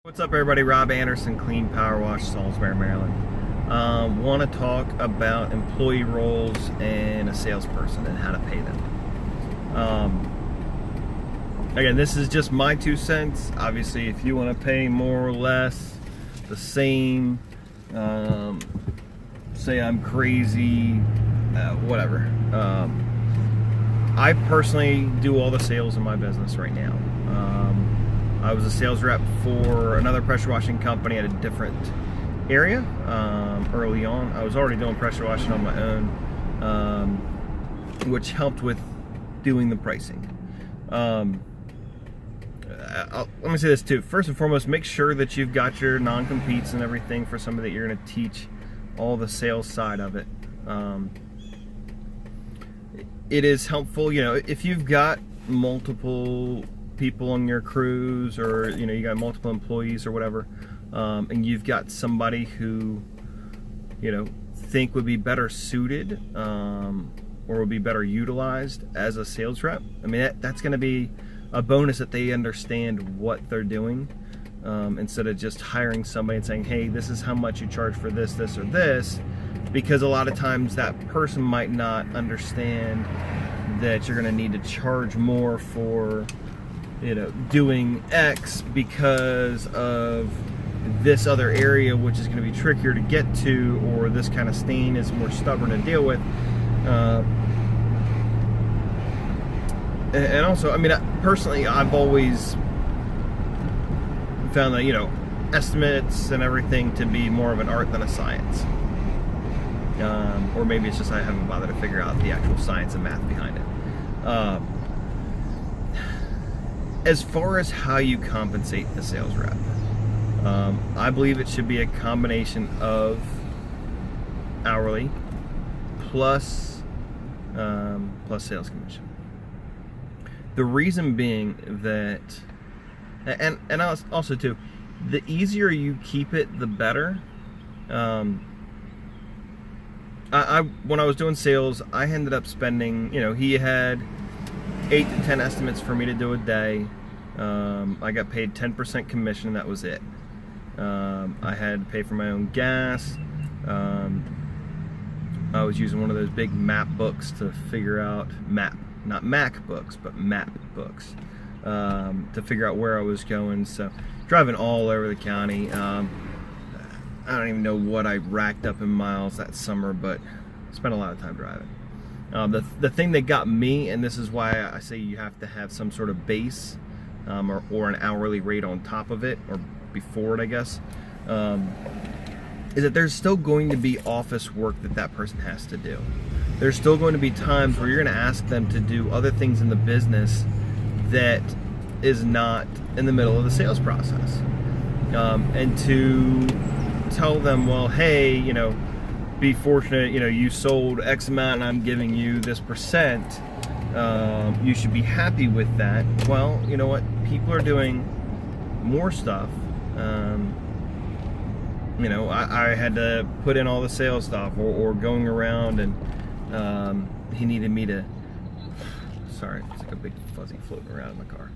What's up, everybody? Rob Anderson, Clean Power Wash, Salisbury, Maryland. Want to talk about employee roles and a salesperson and how to pay them. Again, this is just my 2 cents. Obviously, if you want to pay more or less, the same, say I'm crazy, whatever. I personally do all the sales in my business right now. I was a sales rep for another pressure washing company at a different area early on. I was already doing pressure washing on my own, which helped with doing the pricing. Let me say this too. First and foremost, make sure that you've got your non-competes and everything for somebody that you're going to teach all the sales side of it. It is helpful, if you've got multiple people on your crews, or you got multiple employees or whatever, and you've got somebody who think would be better suited or would be better utilized as a sales rep. I mean, that's going to be a bonus, that they understand what they're doing, instead of just hiring somebody and saying, hey, this is how much you charge for this, this, or this, because a lot of times that person might not understand that you're going to need to charge more for doing X because of this other area, which is going to be trickier to get to, or this kind of stain is more stubborn to deal with. And also, I mean, personally, I've always found that, estimates and everything to be more of an art than a science. Or maybe it's just I haven't bothered to figure out the actual science and math behind it. As far as how you compensate the sales rep, I believe it should be a combination of hourly plus sales commission. The reason being that, and also too, the easier you keep it, the better. When I was doing sales, I ended up spending, he had 8 to 10 estimates for me to do a day. I got paid 10% commission, and that was it. I had to pay for my own gas. I was using one of those big map books to figure out, not Mac books, but map books, to figure out where I was going. So driving all over the county. I don't even know what I racked up in miles that summer, but spent a lot of time driving. The thing that got me, and this is why I say you have to have some sort of base, or an hourly rate on top of it, or before it, I guess, is that there's still going to be office work that person has to do. There's still going to be times where you're going to ask them to do other things in the business that is not in the middle of the sales process. And to tell them, well, hey, be fortunate, you sold X amount and I'm giving you this percent, you should be happy with that. Well, you know what, people are doing more stuff. I had to put in all the sales stuff, or going around, and he needed me to, sorry, it's like a big fuzzy floating around in the car.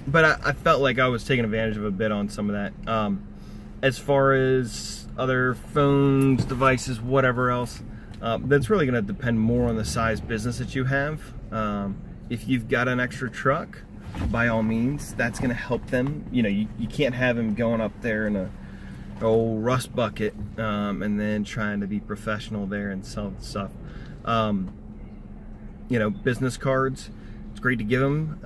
But I felt like I was taking advantage of a bit on some of that. As far as other phones, devices, whatever else, that's really going to depend more on the size business that you have. If you've got an extra truck, by all means, that's going to help them. You can't have them going up there in a old rust bucket, and then trying to be professional there and sell stuff. Business cards, it's great to give them.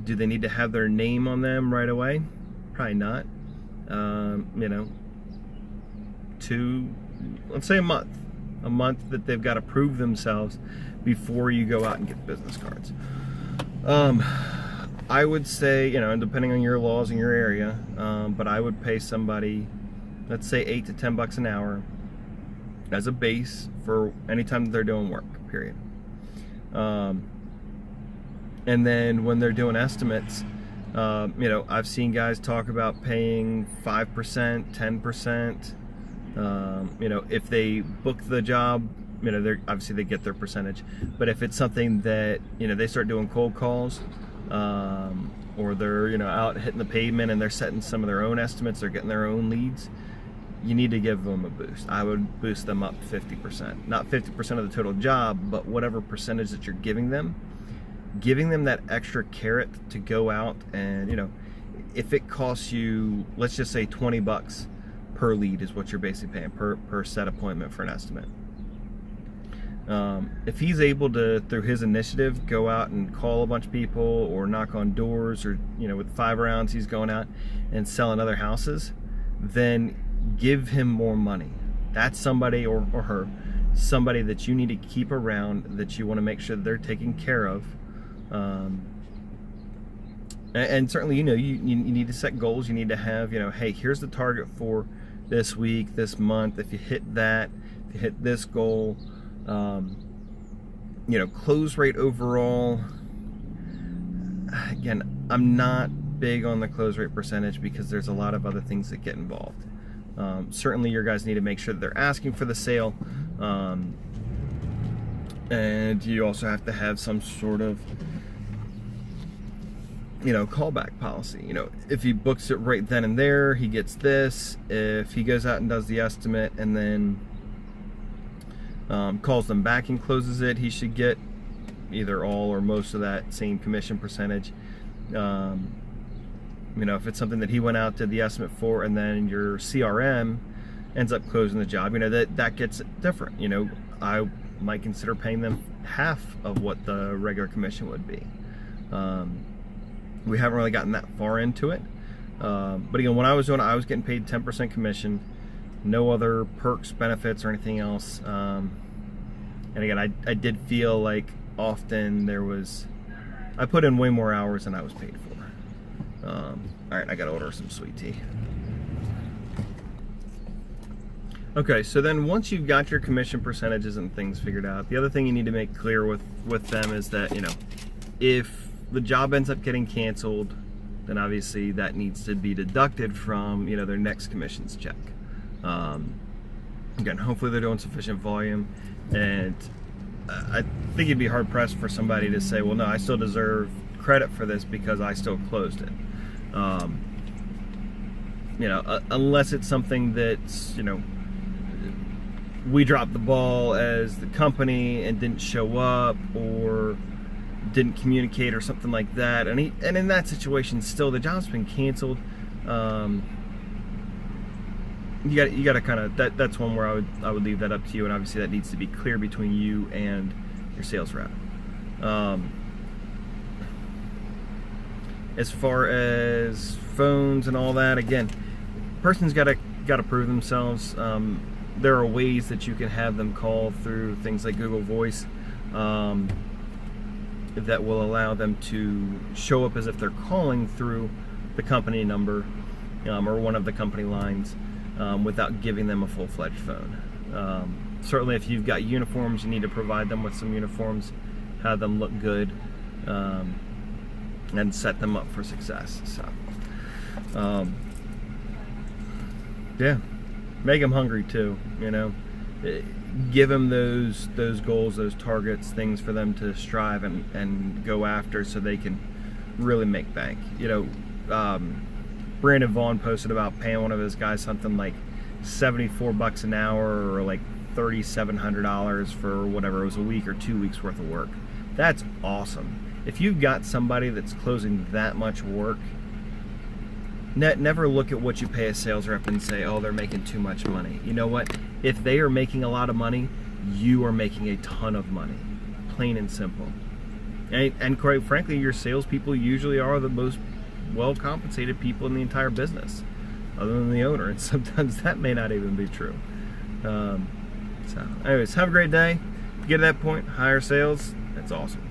Do they need to have their name on them right away? Probably not. Let's say a month that they've got to prove themselves before you go out and get business cards. I would say, and depending on your laws in your area, but I would pay somebody, let's say $8 to $10 an hour as a base for any time that they're doing work, period. And then when they're doing estimates, I've seen guys talk about paying 5%, 10%. If they book the job, they're obviously, they get their percentage. But if it's something that, they start doing cold calls, or they're, you know, out hitting the pavement and they're setting some of their own estimates, they're getting their own leads, you need to give them a boost. I would boost them up 50%. Not 50% of the total job, but whatever percentage that you're giving them that extra carrot to go out and, you know, if it costs you, let's just say 20 bucks per lead is what you're basically paying per set appointment for an estimate. If he's able to, through his initiative, go out and call a bunch of people or knock on doors, or, you know, with 5 rounds he's going out and selling other houses, then give him more money. That's somebody, or her, somebody that you need to keep around, that you want to make sure that they're taken care of. And certainly, you know, you need to set goals. You need to have, you know, hey, here's the target for this week, this month. If you hit that, if you hit this goal, you know, close rate overall. Again, I'm not big on the close rate percentage because there's a lot of other things that get involved. Certainly, your guys need to make sure that they're asking for the sale, and you also have to have some sort of, you know, callback policy. You know, if he books it right then and there, he gets this. If he goes out and does the estimate and then calls them back and closes it, he should get either all or most of that same commission percentage. You know, if it's something that he went out, did the estimate for, and then your CRM ends up closing the job, you know, that gets different. You know, I might consider paying them half of what the regular commission would be. We haven't really gotten that far into it. But again, when I was doing it, I was getting paid 10% commission, no other perks, benefits, or anything else. And again, I did feel like often I put in way more hours than I was paid for. All right, I gotta order some sweet tea. Okay, so then once you've got your commission percentages and things figured out, the other thing you need to make clear with them is that, you know, if the job ends up getting canceled, then obviously that needs to be deducted from, you know, their next commissions check. Again, hopefully they're doing sufficient volume, and I think you'd be hard pressed for somebody to say, well, no, I still deserve credit for this because I still closed it. You know, unless it's something that's, you know, we dropped the ball as the company and didn't show up or didn't communicate or something like that, and in that situation, still the job's been canceled. You got to kind of, that's one where I would leave that up to you, and obviously that needs to be clear between you and your sales rep. As far as phones and all that, again, person's got to prove themselves. There are ways that you can have them call through things like Google Voice that will allow them to show up as if they're calling through the company number or one of the company lines without giving them a full-fledged phone. Certainly if you've got uniforms, you need to provide them with some uniforms, have them look good, and set them up for success. So yeah, make them hungry too, you know. Give them those goals, those targets, things for them to strive and go after so they can really make bank. You know, Brandon Vaughn posted about paying one of his guys something like $74 an hour or like $3,700 for whatever, it was a week or 2 weeks worth of work. That's awesome. If you've got somebody that's closing that much work, never look at what you pay a sales rep and say, oh, they're making too much money. You know what? If they are making a lot of money, you are making a ton of money. Plain and simple. And quite frankly, your salespeople usually are the most well-compensated people in the entire business, other than the owner. And sometimes that may not even be true. So anyways, have a great day. If you get to that point, hire sales. That's awesome.